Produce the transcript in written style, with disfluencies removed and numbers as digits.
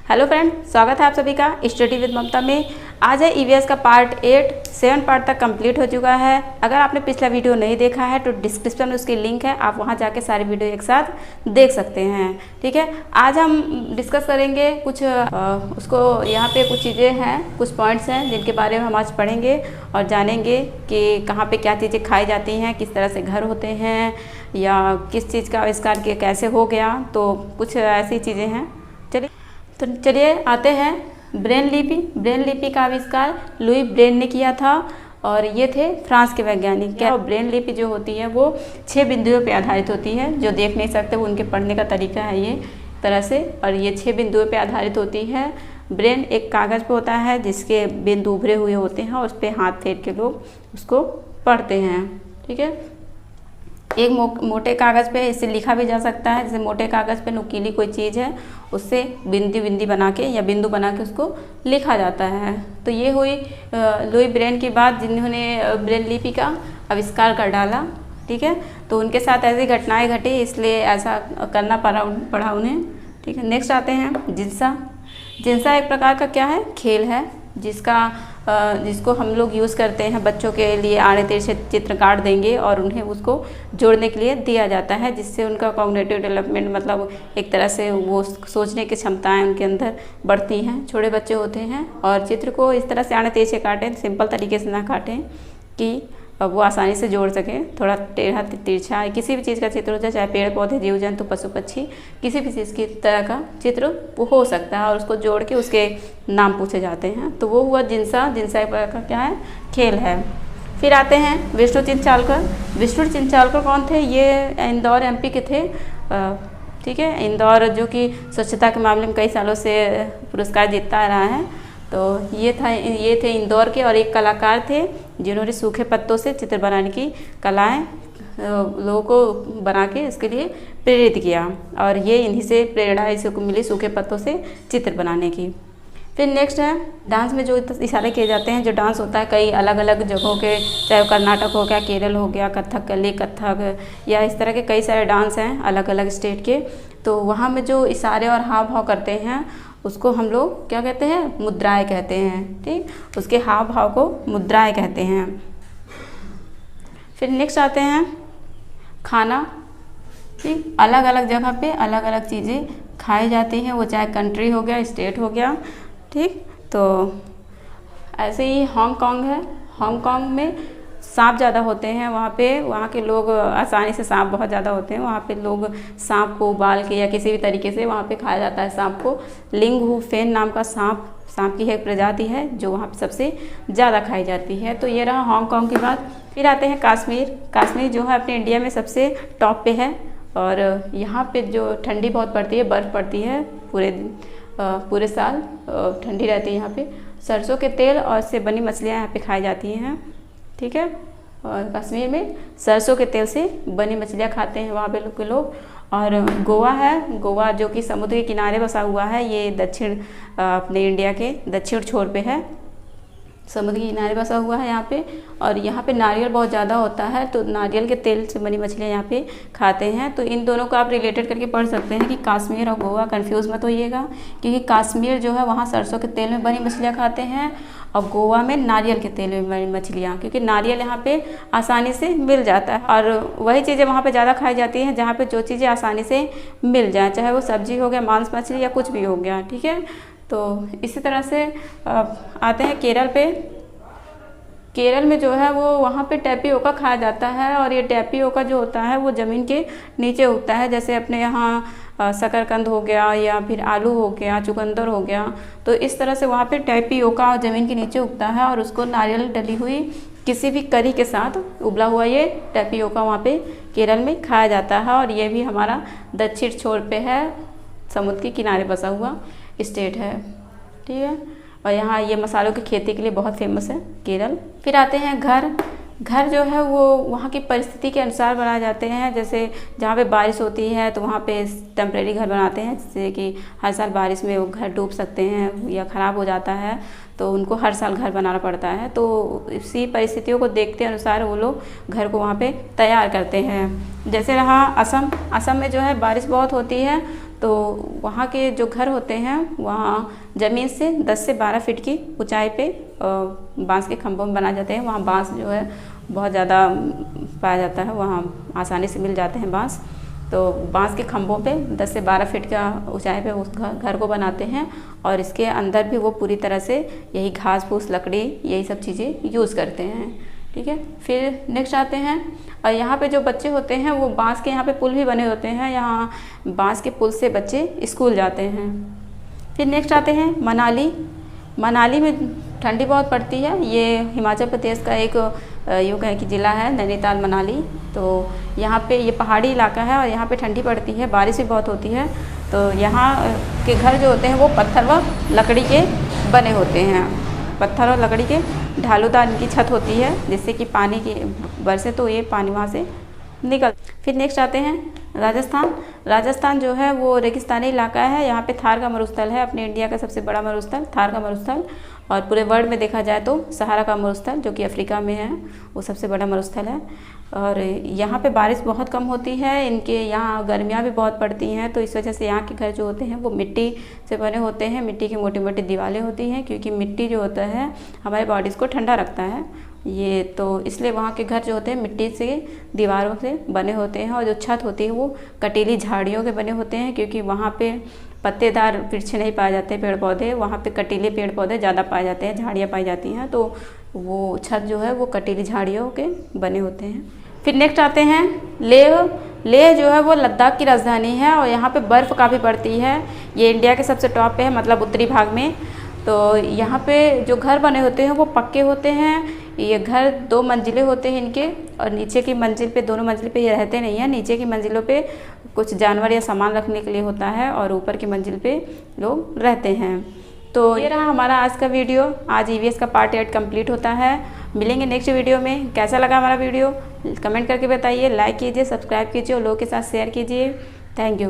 Hello friend, स्वागत है आप सभी का स्टडी विद ममता में। आज है ईवीएस का पार्ट 8 7 पार्ट तक कंप्लीट हो चुका है। अगर आपने पिछला वीडियो नहीं देखा है तो डिस्क्रिप्शन में उसकी लिंक है, आप वहां जाके सारे वीडियो एक साथ देख सकते हैं। ठीक है, आज हम डिस्कस करेंगे कुछ उसको यहाँ पे कुछ चीज़ें हैं, कुछ पॉइंट्स हैं जिनके बारे में हम आज पढ़ेंगे और जानेंगे कि कहाँ पे क्या चीज़ें खाई जाती हैं, किस तरह से घर होते हैं या किस चीज़ का आविष्कार कैसे हो गया। तो कुछ ऐसी चीज़ें हैं। चलिए आते हैं ब्रेन लिपि। ब्रेन लिपि का आविष्कार लुई ब्रेन ने किया था और ये थे फ्रांस के वैज्ञानिक। क्या ब्रेन लिपि जो होती है वो 6 बिंदुओं पे आधारित होती है। जो देख नहीं सकते वो उनके पढ़ने का तरीका है ये तरह से, और ये 6 बिंदुओं पे आधारित होती है। ब्रेन एक कागज़ पे होता है जिसके बिंदु उभरे हुए होते हैं और उस पर हाथ फेर के लोग उसको पढ़ते हैं। ठीक है, एक मोटे कागज़ पे इसे लिखा भी जा सकता है। जैसे मोटे कागज़ पे नुकीली कोई चीज़ है उससे बिंदी बना के या बिंदु बना के उसको लिखा जाता है। तो ये हुई लुई ब्रेन की बात, जिन्होंने ब्रेन लिपि का आविष्कार कर डाला। ठीक है, तो उनके साथ ऐसी घटनाएं घटी इसलिए ऐसा करना पड़ा उन्हें। ठीक है, नेक्स्ट आते हैं जिंसा। जिंसा एक प्रकार का क्या है, खेल है जिसको हम लोग यूज़ करते हैं बच्चों के लिए। आड़े तिरछे चित्र काट देंगे और उन्हें उसको जोड़ने के लिए दिया जाता है, जिससे उनका कॉग्निटिव डेवलपमेंट मतलब एक तरह से वो सोचने की क्षमताएं उनके अंदर बढ़ती हैं। छोटे बच्चे होते हैं और चित्र को इस तरह से आड़े तिरछे काटें, सिंपल तरीके से ना काटें कि वो आसानी से जोड़ सकें। थोड़ा टेढ़ा तिरछा किसी भी चीज़ का चित्र हो जाए, चाहे पेड़ पौधे, जीव जंतु, पशु पक्षी, किसी भी चीज़ की तरह का चित्र वो हो सकता है और उसको जोड़ के उसके नाम पूछे जाते हैं। तो वो हुआ जिंसा। जिंसा एक प्रकार का क्या है, खेल है। फिर आते हैं विष्णु चिंचालकर। विष्णु चिंचालकर कौन थे, ये इंदौर एमपी के थे। ठीक है, इंदौर जो कि स्वच्छता के मामले में कई सालों से पुरस्कार जीतता रहा है। तो ये थे इंदौर के और एक कलाकार थे जिन्होंने सूखे पत्तों से चित्र बनाने की कलाएं लोगों को बना के इसके लिए प्रेरित किया, और ये इन्हीं से प्रेरणा इसको मिली सूखे पत्तों से चित्र बनाने की। फिर नेक्स्ट है डांस में जो इशारे किए जाते हैं। जो डांस होता है कई अलग अलग जगहों के, चाहे कर्नाटक हो गया, केरल हो गया, कथकली, कथक या इस तरह के कई सारे डांस हैं अलग अलग स्टेट के। तो वहाँ में जो इशारे और हाव भाव करते हैं उसको हम लोग क्या कहते हैं, मुद्राएं कहते हैं। ठीक, उसके हाव भाव को मुद्राएं कहते हैं। फिर नेक्स्ट आते हैं खाना। ठीक, अलग अलग जगह पे अलग अलग चीज़ें खाई जाती हैं, वो चाहे कंट्री हो गया, स्टेट हो गया। ठीक, तो ऐसे ही हांगकांग है। हांगकांग में सांप ज़्यादा होते हैं। वहाँ के लोग आसानी से, सांप बहुत ज़्यादा होते हैं वहाँ पे। लोग सांप को उबाल के या किसी भी तरीके से वहाँ पे खाया जाता है सांप को। लिंगहू फेन नाम का सांप की एक प्रजाति है जो वहाँ पे सबसे ज़्यादा खाई जाती है। तो ये रहा हांगकांग की बात। फिर आते हैं कश्मीर। कश्मीर जो है अपने इंडिया में सबसे टॉप पे है और यहाँ पे जो ठंडी बहुत पड़ती है, बर्फ़ पड़ती है पूरे साल ठंडी रहती है यहाँ पे। सरसों के तेल और से बनी मछलियाँ यहाँ पे खाई जाती हैं। ठीक है, और कश्मीर में सरसों के तेल से बनी मछलियाँ खाते हैं वहाँ पे के लोग। और गोवा है। गोवा जो कि समुद्र के किनारे बसा हुआ है, ये दक्षिण अपने इंडिया के दक्षिण छोर पे है, समुद्र के किनारे बसा हुआ है यहाँ पे। और यहाँ पे नारियल बहुत ज़्यादा होता है, तो नारियल के तेल से बनी मछलियाँ यहाँ पे खाते हैं। तो इन दोनों को आप रिलेटेड करके पढ़ सकते हैं कि कश्मीर और गोवा, कंफ्यूज मत होइएगा, क्योंकि कश्मीर जो है वहाँ सरसों के तेल में बनी मछलियाँ खाते हैं और गोवा में नारियल के तेल में बनी मछलियाँ, क्योंकि नारियल यहाँ पे आसानी से मिल जाता है। और वही चीज़ें वहाँ पे ज़्यादा खाई जाती हैं जहाँ पे जो चीज़ें आसानी से मिल जाए, चाहे वो सब्जी हो गया, मांस मछली या कुछ भी हो गया। ठीक है, तो इसी तरह से आते हैं केरल पे। केरल में जो है वो वहाँ पे टैपियोका खाया जाता है और ये टैपियोका जो होता है वो ज़मीन के नीचे उगता है। जैसे अपने यहाँ शकरकंद हो गया या फिर आलू हो गया, चुकंदर हो गया, तो इस तरह से वहाँ पे टैपियोका ज़मीन के नीचे उगता है और उसको नारियल डली हुई किसी भी करी के साथ उबला हुआ ये टैपियोका वहाँ पे केरल में खाया जाता है। और ये भी हमारा दक्षिण छोर पे है, समुद्र के किनारे बसा हुआ स्टेट है। ठीक है, और यहाँ ये मसालों की खेती के लिए बहुत फेमस है केरल। फिर आते हैं घर। घर जो है वो वहाँ की परिस्थिति के अनुसार बनाए जाते हैं। जैसे जहाँ पे बारिश होती है तो वहाँ पे टेम्परेरी घर बनाते हैं, जिससे कि हर साल बारिश में वो घर डूब सकते हैं या ख़राब हो जाता है, तो उनको हर साल घर बनाना पड़ता है। तो इसी परिस्थितियों को देखते अनुसार वो लोग घर को वहाँ पे तैयार करते हैं। जैसे रहा असम। असम में जो है बारिश बहुत होती है, तो वहाँ के जो घर होते हैं वहाँ ज़मीन से 10 से 12 फीट की ऊंचाई पे बांस के खंभों में बनाए जाते हैं। वहाँ बांस जो है बहुत ज़्यादा पाया जाता है, वहाँ आसानी से मिल जाते हैं बांस। तो बांस के खंभों पे 10 से 12 फीट का ऊंचाई पे उस घर को बनाते हैं और इसके अंदर भी वो पूरी तरह से यही घास फूस लकड़ी यही सब चीज़ें यूज़ करते हैं। ठीक है, फिर नेक्स्ट आते हैं और यहाँ पे जो बच्चे होते हैं वो बांस के यहाँ पे पुल भी बने होते हैं, यहाँ बांस के पुल से बच्चे स्कूल जाते हैं। फिर नेक्स्ट आते हैं मनाली। मनाली में ठंडी बहुत पड़ती है। ये हिमाचल प्रदेश का एक यूँ कहें कि ज़िला है नैनीताल मनाली। तो यहाँ पे ये पहाड़ी इलाका है और यहाँ पे ठंडी पड़ती है, बारिश भी बहुत होती है। तो यहाँ के घर जो होते हैं वो पत्थर व लकड़ी के बने होते हैं। पत्थर और लकड़ी के ढालूदार इनकी छत होती है, जिससे कि पानी की बरसे तो ये पानी वहाँ से निकल। फिर नेक्स्ट आते हैं राजस्थान। राजस्थान जो है वो रेगिस्तानी इलाका है। यहाँ पे थार का मरुस्थल है, अपने इंडिया का सबसे बड़ा मरुस्थल थार का मरुस्थल। और पूरे वर्ल्ड में देखा जाए तो सहारा का मरुस्थल जो कि अफ्रीका में है वो सबसे बड़ा मरुस्थल है। और यहाँ पे बारिश बहुत कम होती है, इनके यहाँ गर्मियाँ भी बहुत पड़ती हैं। तो इस वजह से यहाँ के घर जो होते हैं वो मिट्टी से बने होते हैं। मिट्टी की मोटी मोटी दीवारें होती हैं, क्योंकि मिट्टी जो होता है हमारे बॉडीज़ को ठंडा रखता है ये, तो इसलिए वहाँ के घर जो होते हैं मिट्टी से दीवारों से बने होते हैं। और जो छत होती है वो कटीली झाड़ियों के बने होते हैं, क्योंकि वहाँ पे पत्तेदार वृक्ष नहीं पाए जाते, पेड़ पौधे, वहाँ पे कटीले पेड़ पौधे ज़्यादा पाए जाते हैं, झाड़ियाँ पाई जाती हैं। तो वो छत जो है वो कटीली झाड़ियों के बने होते हैं। फिर नेक्स्ट आते हैं लेह। लेह जो है वो लद्दाख की राजधानी है और यहाँ पे बर्फ़ काफ़ी पड़ती है। ये इंडिया के सबसे टॉप पे है, मतलब उत्तरी भाग में। तो यहाँ पे जो घर बने होते हैं वो पक्के होते हैं। ये घर 2 मंजिलें होते हैं इनके, और नीचे की मंजिल पे, दोनों मंजिल पे ये रहते नहीं हैं। नीचे की मंजिलों पे कुछ जानवर या सामान रखने के लिए होता है और ऊपर की मंजिल पे लोग रहते हैं। तो ये रहा हमारा आज का वीडियो। आज ईवीएस का पार्ट 8 कंप्लीट होता है। मिलेंगे नेक्स्ट वीडियो में। कैसा लगा हमारा वीडियो कमेंट करके बताइए, लाइक कीजिए, सब्सक्राइब कीजिए और लोगों के साथ शेयर कीजिए। Thank you.